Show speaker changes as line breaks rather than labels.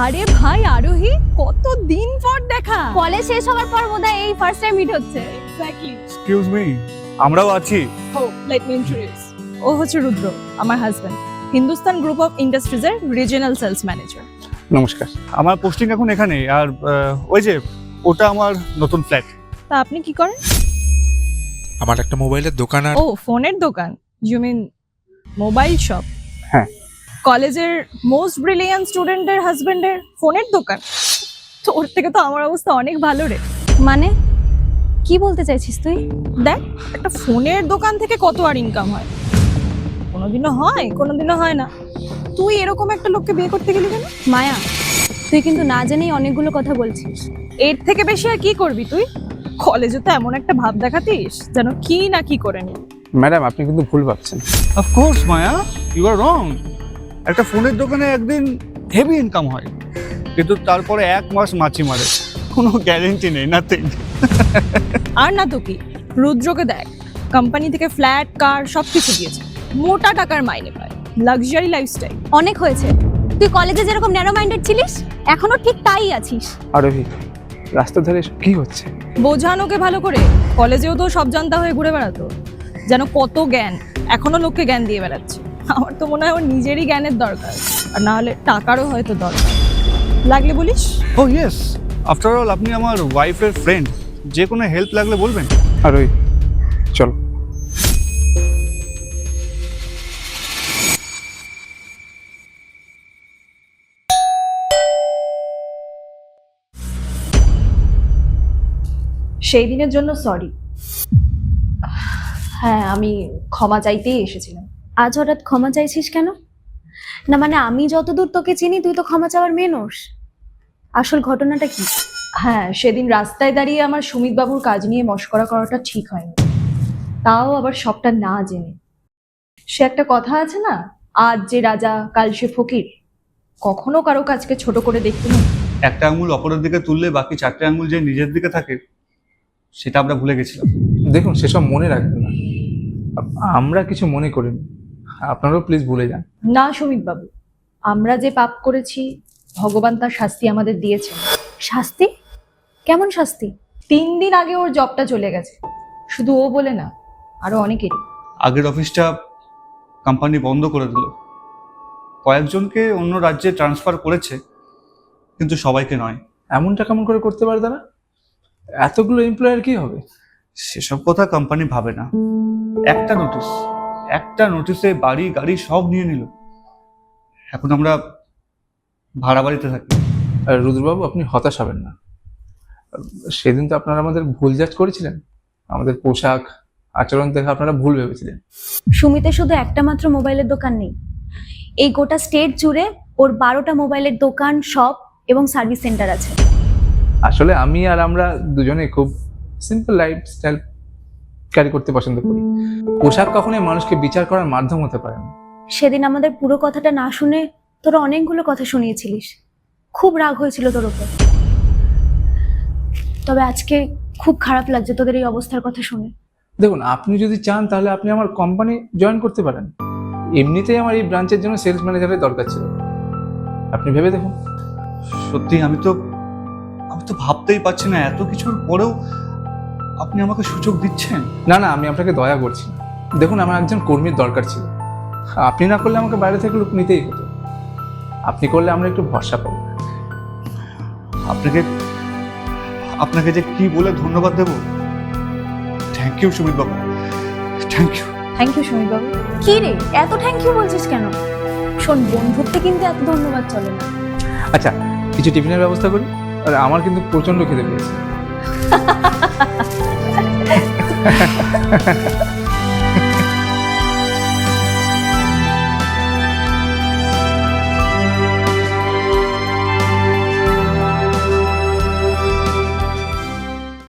আরে ভাই আরোহী, কতদিন পর দেখা। কলেজ শেষ হওয়ার পর বোধহয় এই ফার্স্ট টাইম মিট হচ্ছে। এক্স্যাক্টলি।
এক্সকিউজ মি, আমরাও আছি।
ও লেট মি ইন্ট্রোডিউস। ও হচ্ছে রুদ্র, আমার husband, Hindustan group of industries এর রিজিওনাল সেলস ম্যানেজার।
নমস্কার। আমার পোস্টিং এখন এখানে, আর ওই যে ওটা আমার নতুন ফ্ল্যাট।
তা আপনি কি করেন?
আমার একটা মোবাইলের দোকান। আর
ও ফোনের দোকান, ইউ মিন মোবাইল শপ?
হ্যাঁ।
কলেজের মোস্ট ব্রিলিয়ান্ট স্টুডেন্টের হাজবেন্ডের ফোনের দোকান? তোর থেকে তো আমার অবস্থা অনেক ভালো রে। মানে কি বলতে চাইছিস তুই? দেখ, একটা ফোনের দোকান থেকে কত আর ইনকাম হয়, কোনোদিনও হয় কোনোদিনও হয় না। তুই এরকম একটা লোককে বিয়ে করতে গেলি কেন?
মায়া, তুই কিন্তু না জেনেই অনেকগুলো কথা বলছিস।
এর থেকে বেশি আর কি করবি তুই? কলেজে তো এমন একটা ভাব দেখাতিস যেন কি না কি করে নি।
ম্যাডাম, আপনি কিন্তু ভুল ভাবছেন।
অফকোর্স মায়া, ইউ আর রং। একটা ফোনের দোকানে একদিন হেভি ইনকাম হয়, কিন্তু তারপরে এক মাস মাছি মারে, কোনো গ্যারেন্টি নেই, নাথিং।
আর না তো কি, রুদ্রকে দেখ, কোম্পানি থেকে ফ্ল্যাট, কার সবকিছু দিয়েছে, মোটা টাকার মাইনে পায়, লাক্সারি লাইফস্টাইল।
অনেক হয়েছে। তুই কলেজে যেরকম ন্যারো মাইন্ডেড ছিলিস, এখনো ঠিক তাই আছিস।
আরোহী, রাস্তার ধারে এসব কি হচ্ছে?
বোঝানোকে ভালো করে। কলেজেও তো সব জানতা হয়ে ঘুরে বেড়াতো, যেন কত জ্ঞান, এখনো লোককে জ্ঞান দিয়ে বেড়াচ্ছে। আমার তো মনে হয় ওর নিজেরই জ্ঞানের দরকার, আর না হলে টাকারও হয়তো দরকার। লাগলে বলিস।
ও ইয়েস, আফটার অল আপনি আমার ওয়াইফের ফ্রেন্ড, যে কোনো হেল্প লাগলে বলবেন।
আরোহী, চলো।
সেই দিনের জন্য সরি। হ্যাঁ, আমি ক্ষমা চাইতেই এসেছিলাম।
আজ হঠাৎ ক্ষমা চাইছিস কেন? না মানে আমি যতদূর তোকে চিনি তুই তো ক্ষমা চাওয়ার মেনোস। আসল ঘটনাটা কি?
হ্যাঁ, সেদিন রাস্তায় দাঁড়িয়ে আমার সুমিত বাবুর কাজ নিয়ে মশকরা করাটা ঠিক হয়নি, তাও আবার সবটা না জেনে। সে একটা কথা আছে না, আজ যে রাজা কাল সে ফকির। কখনো কারো কাজকে ছোট করে দেখতে নেই।
একটা আঙুল অপরের দিকে তুললে বাকি চারটে আঙুল যে নিজের দিকে থাকে, সেটা আমরা ভুলে গেছিলাম।
দেখুন, সেসব মনে রাখবেন না। আমরা কিছু মনে করিনি, আপনারাও প্লিজ ভুলে যান।
না সুমিত বাবু, আমরা যে পাপ করেছি ভগবান তার শাস্তি আমাদের দিয়েছেন।
শাস্তি? কেমন শাস্তি?
3 দিন আগে ওর জবটা চলে গেছে, শুধু ও বলে না, আরো অনেকেরই।
আগের অফিসটা কোম্পানি বন্ধ করে দিল, কয়েকজনকে অন্য রাজ্যে ট্রান্সফার করেছে, কিন্তু সবাইকে নয়।
এমনটা কেমন করে করতে পারে তারা? এতগুলো এমপ্লয়ার কি হবে?
সেসব কথা কোম্পানি ভাবে না। একটা নোটিসে বাড়ি গাড়ি সব নিয়ে নিল। এখন আমরা ভাড়া বাড়িতে থাকি।
আর রুদ্রবাবু, আপনি হতাশ হবেন না। সেদিন তো আপনারা আমাদের ভুল জাজ করেছিলেন। আমাদের পোশাক আচরণ দেখে আপনারা ভুল ভেবেছিলেন।
সুমিতে শুধু একটা মাত্র মোবাইলের দোকান নেই, এই গোটা স্টেট জুড়ে ওর 12টা মোবাইলের দোকান, শপ এবং সার্ভিস সেন্টার আছে।
আসলে আমি আর আমরা দুজনে খুব সিম্পল লাইফস্টাইল ক্যারি করতে পছন্দ করি। পোশাক কখনোই মানুষকে বিচার করার মাধ্যম হতে পারে না।
সেদিন আমাদের পুরো কথাটা না শুনে তোরা অনেকগুলো কথা শুনিয়েছিলিস, খুব রাগ হয়েছিল তোর উপর। তবে আজকে খুব খারাপ লাগছে তোদের এই অবস্থার কথা শুনে।
দেখুন, আপনি যদি চান তাহলে আপনি আমার কোম্পানি জয়েন করতে পারেন। এমনিতেই আমার এই ব্রাঞ্চের জন্য সেলস ম্যানেজারের দরকার ছিল। আপনি ভেবে দেখুন।
সত্যি আমি তো ভাবতেই পারছি না, এত কিছুর পরেও আপনি আমাকে সুযোগ দিচ্ছেন।
না না, আমি আপনাকে দয়া করছি না। দেখুন, আমার একজন কর্মীর দরকার ছিল। আপনি না করলে আমাকে বাইরে থেকে লোক নিতেই হতো। আপনি করলে আমরা একটু ভরসা পাবো।
আপনাকে যে কি বলে ধন্যবাদ দেব। থ্যাংক ইউ সুমিত বাবু, thank you.
Thank you Sumit বাবু।
কি রে, এত থ্যাংক ইউ বলছিস কেন? শোন, বন্ধুত্বে কিন্তু এত ধন্যবাদ চলে না।
আচ্ছা, কিছু টিফিনের ব্যবস্থা করি। আর আমার কিন্তু প্রচন্ড খিদে পেয়েছে।